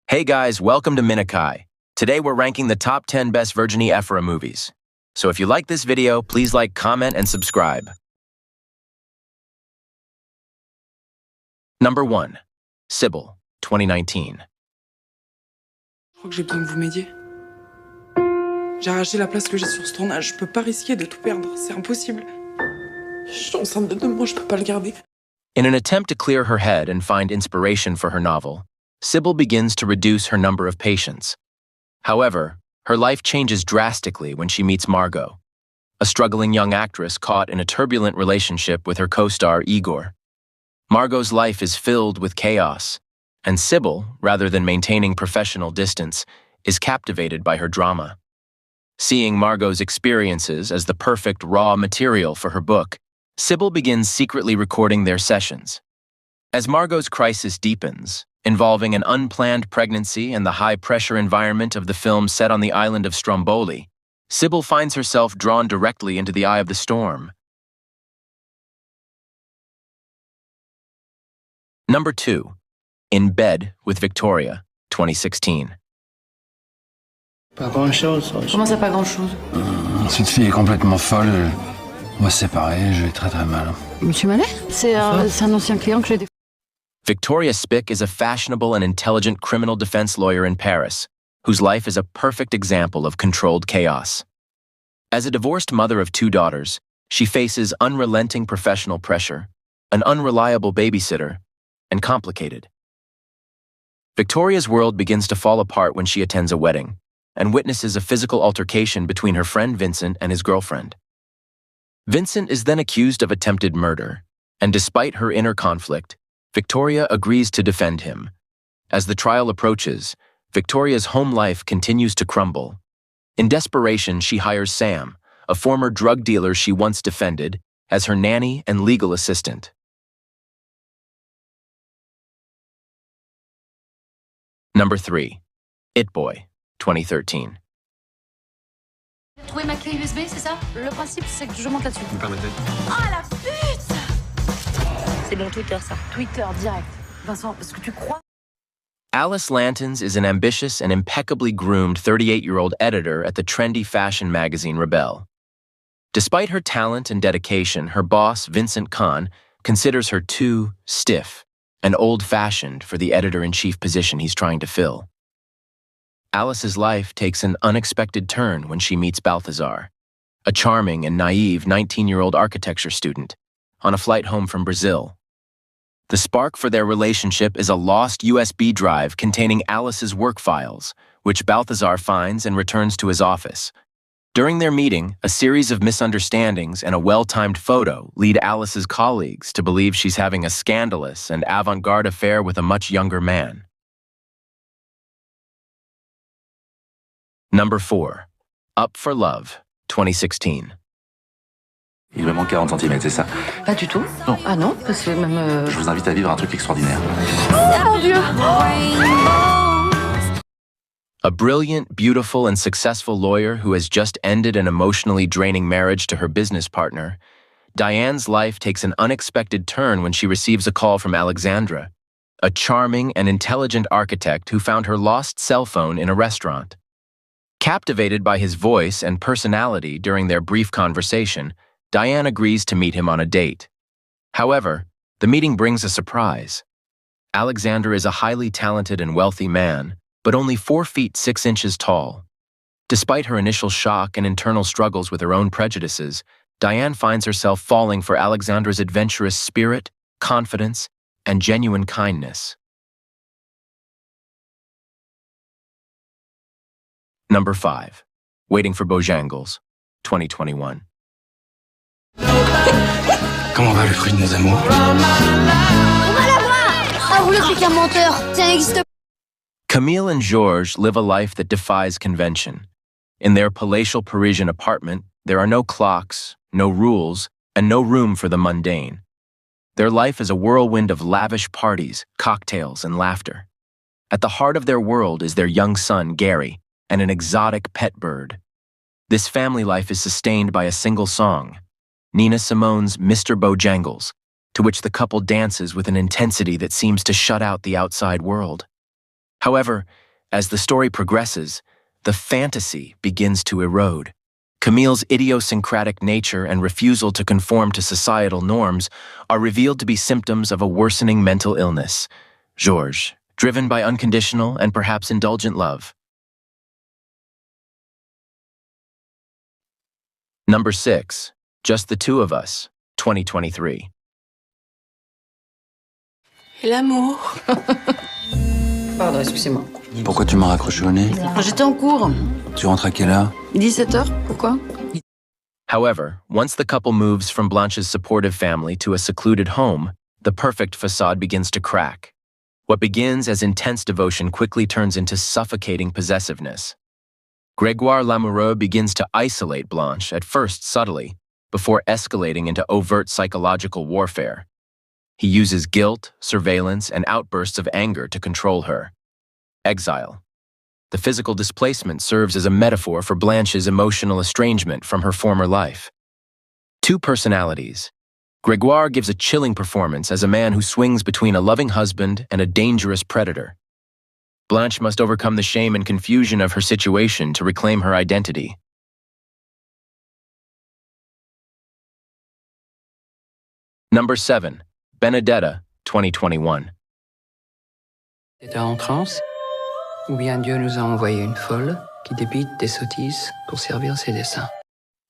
Hey guys, welcome to Minikai. Today we're ranking the top 10 best Virginie Efira movies. So if you like this video, please like, comment, and subscribe. Number 1. Sibyl, 2019. Je crois que j'ai besoin que vous m'aidiez. J'ai arraché la place que j'ai sur ce tournage. Je peux pas risquer de tout perdre. C'est impossible. Je suis enceinte de 2 mois, je peux pas le garder. In an attempt to clear her head and find inspiration for her novel, Sibyl begins to reduce her number of patients. However, her life changes drastically when she meets Margot, a struggling young actress caught in a turbulent relationship with her co-star Igor. Margot's life is filled with chaos, and Sibyl, rather than maintaining professional distance, is captivated by her drama. Seeing Margot's experiences as the perfect raw material for her book, Sibyl begins secretly recording their sessions. As Margot's crisis deepens, involving an unplanned pregnancy and the high-pressure environment of the film set on the island of Stromboli, Sibyl finds herself drawn directly into the eye of the storm. Number 2. In Bed with Victoria, 2016. Pas grand-chose. Comment ça, pas grand-chose? Cette fille est complètement folle. On va se séparer, je vais très très mal. Monsieur Mallet? C'est un ancien client que j'ai des... Victoria Spick is a fashionable and intelligent criminal defense lawyer in Paris, whose life is a perfect example of controlled chaos. As a divorced mother of 2 daughters, she faces unrelenting professional pressure, an unreliable babysitter, and complicated. Victoria's world begins to fall apart when she attends a wedding and witnesses a physical altercation between her friend Vincent and his girlfriend. Vincent is then accused of attempted murder, and despite her inner conflict, Victoria agrees to defend him. As the trial approaches, Victoria's home life continues to crumble. In desperation, she hires Sam, a former drug dealer she once defended, as her nanny and legal assistant. Number 3. It Boy, 2013. Trouver ma clé USB, c'est ça? Le principe, c'est que je monte là-dessus. Vous me permettez? Ah, la pute! C'est bon Twitter, ça. Twitter, direct. Vincent, parce que tu crois? Alice Lantons is an ambitious and impeccably groomed 38-year-old editor at the trendy fashion magazine Rebelle. Despite her talent and dedication, her boss, Vincent Kahn, considers her too stiff and old-fashioned for the editor-in-chief position he's trying to fill. Alice's life takes an unexpected turn when she meets Balthazar, a charming and naive 19-year-old architecture student, on a flight home from Brazil. The spark for their relationship is a lost USB drive containing Alice's work files, which Balthazar finds and returns to his office. During their meeting, a series of misunderstandings and a well-timed photo lead Alice's colleagues to believe she's having a scandalous and avant-garde affair with a much younger man. Number 4. Up for Love, 2016. Il me manque 40 cm, c'est ça? Pas du tout. Non. Ah non, parce que même... Je vous invite à vivre un truc extraordinaire. Oh mon Dieu! A brilliant, beautiful, and successful lawyer who has just ended an emotionally draining marriage to her business partner, Diane's life takes an unexpected turn when she receives a call from Alexandra, a charming and intelligent architect who found her lost cell phone in a restaurant. Captivated by his voice and personality during their brief conversation, Diane agrees to meet him on a date. However, the meeting brings a surprise. Alexander is a highly talented and wealthy man, but only 4 feet 6 inches tall. Despite her initial shock and internal struggles with her own prejudices, Diane finds herself falling for Alexander's adventurous spirit, confidence, and genuine kindness. Number 5. Waiting for Bojangles, 2021. Comment va le fruit de nos amours? On va la voir! Ah, vous le faites qu'un menteur! Ça n'existe pas! Camille and Georges live a life that defies convention. In their palatial Parisian apartment, there are no clocks, no rules, and no room for the mundane. Their life is a whirlwind of lavish parties, cocktails, and laughter. At the heart of their world is their young son, Gary, and an exotic pet bird. This family life is sustained by a single song, Nina Simone's Mr. Bojangles, to which the couple dances with an intensity that seems to shut out the outside world. However, as the story progresses, the fantasy begins to erode. Camille's idiosyncratic nature and refusal to conform to societal norms are revealed to be symptoms of a worsening mental illness. Georges, driven by unconditional and perhaps indulgent love. Number 6. Just the Two of Us, 2023. Et l'amour? Pardon, excusez-moi. Pourquoi tu m'as raccroché au nez? J'étais en cours. Tu rentres à quelle heure? 17h, pourquoi? However, once the couple moves from Blanche's supportive family to a secluded home, the perfect facade begins to crack. What begins as intense devotion quickly turns into suffocating possessiveness. Grégoire Lamoureux begins to isolate Blanche, at first subtly, before escalating into overt psychological warfare. He uses guilt, surveillance, and outbursts of anger to control her. Exile. The physical displacement serves as a metaphor for Blanche's emotional estrangement from her former life. Two personalities. Grégoire gives a chilling performance as a man who swings between a loving husband and a dangerous predator. Blanche must overcome the shame and confusion of her situation to reclaim her identity. Number 7. Benedetta, 2021. T'étais en transe? Ou bien Dieu nous a envoyé une folle qui débite des sottises pour servir ses desseins?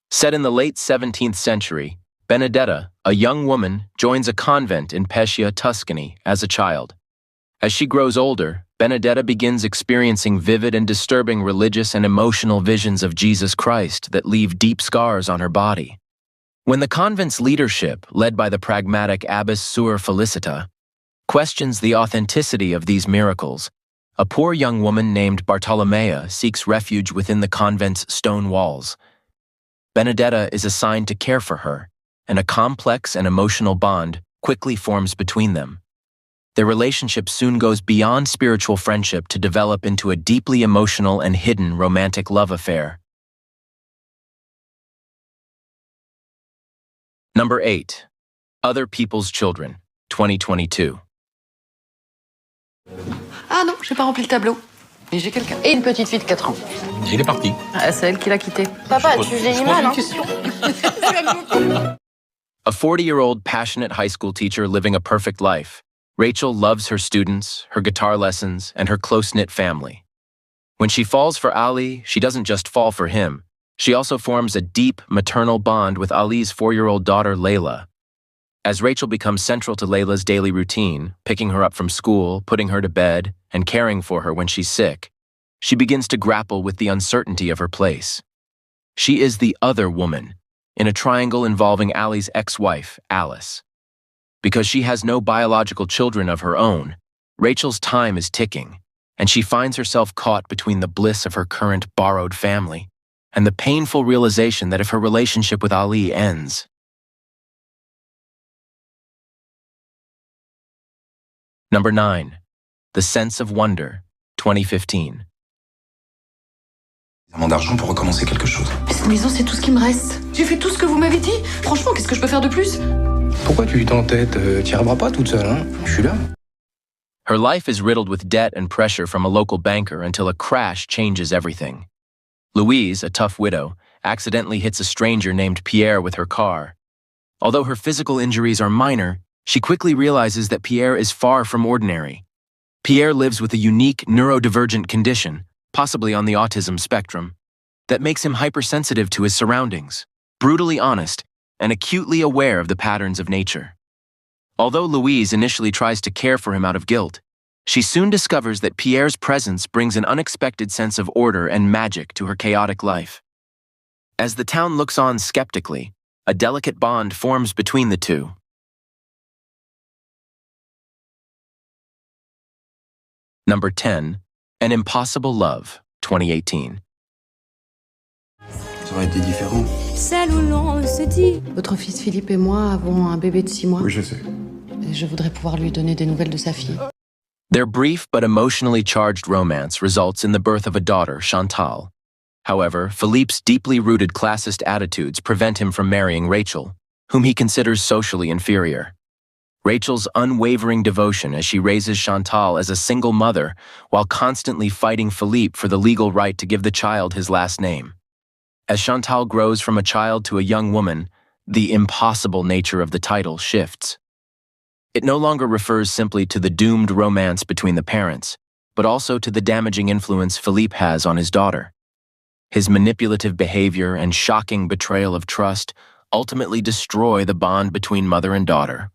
Set in the late 17th century, Benedetta, a young woman, joins a convent in Pescia, Tuscany, as a child. As she grows older, Benedetta begins experiencing vivid and disturbing religious and emotional visions of Jesus Christ that leave deep scars on her body. When the convent's leadership, led by the pragmatic Abbess Suor Felicita, questions the authenticity of these miracles, a poor young woman named Bartolomea seeks refuge within the convent's stone walls. Benedetta is assigned to care for her, and a complex and emotional bond quickly forms between them. Their relationship soon goes beyond spiritual friendship to develop into a deeply emotional and hidden romantic love affair. Number 8. Other People's Children, 2022. Ah non, j'ai pas rempli le tableau. Mais j'ai quelqu'un. Et une petite fille de 4 ans. Il est parti. Ah, c'est elle qui l'a quitté. Papa, tu vieillis mal, hein? A 40-year-old passionate high school teacher living a perfect life, Rachel loves her students, her guitar lessons, and her close-knit family. When she falls for Ali, she doesn't just fall for him. She also forms a deep maternal bond with Ali's 4-year-old daughter, Layla. As Rachel becomes central to Layla's daily routine, picking her up from school, putting her to bed, and caring for her when she's sick, she begins to grapple with the uncertainty of her place. She is the other woman, in a triangle involving Ali's ex-wife, Alice. Because she has no biological children of her own, Rachel's time is ticking, and she finds herself caught between the bliss of her current borrowed family and the painful realization that if her relationship with Ali ends, Number 9. The Sense of Wonder, 2015. Mon d'argent pour recommencer quelque chose. Mais cette maison, c'est tout ce qui me reste. J'ai fait tout ce que vous m'avez dit. Franchement, qu'est-ce que je peux faire de plus? Pourquoi tu t'entêtes? T'y arriveras pas toute seule, hein? Je suis là. Her life is riddled with debt and pressure from a local banker until a crash changes everything. Louise, a tough widow, accidentally hits a stranger named Pierre with her car. Although her physical injuries are minor, she quickly realizes that Pierre is far from ordinary. Pierre lives with a unique neurodivergent condition, possibly on the autism spectrum, that makes him hypersensitive to his surroundings, brutally honest, and acutely aware of the patterns of nature. Although Louise initially tries to care for him out of guilt, she soon discovers that Pierre's presence brings an unexpected sense of order and magic to her chaotic life. As the town looks on skeptically, a delicate bond forms between the two. Number 10. An Impossible Love, 2018. Ça aurait été différent. Celle où l'on se dit. Votre fils Philippe et moi avons un bébé de 6 mois. Oui, je sais. Et je voudrais pouvoir lui donner des nouvelles de sa fille. Their brief but emotionally charged romance results in the birth of a daughter, Chantal. However, Philippe's deeply rooted classist attitudes prevent him from marrying Rachel, whom he considers socially inferior. Rachel's unwavering devotion as she raises Chantal as a single mother while constantly fighting Philippe for the legal right to give the child his last name. As Chantal grows from a child to a young woman, the impossible nature of the title shifts. It no longer refers simply to the doomed romance between the parents, but also to the damaging influence Philippe has on his daughter. His manipulative behavior and shocking betrayal of trust ultimately destroy the bond between mother and daughter.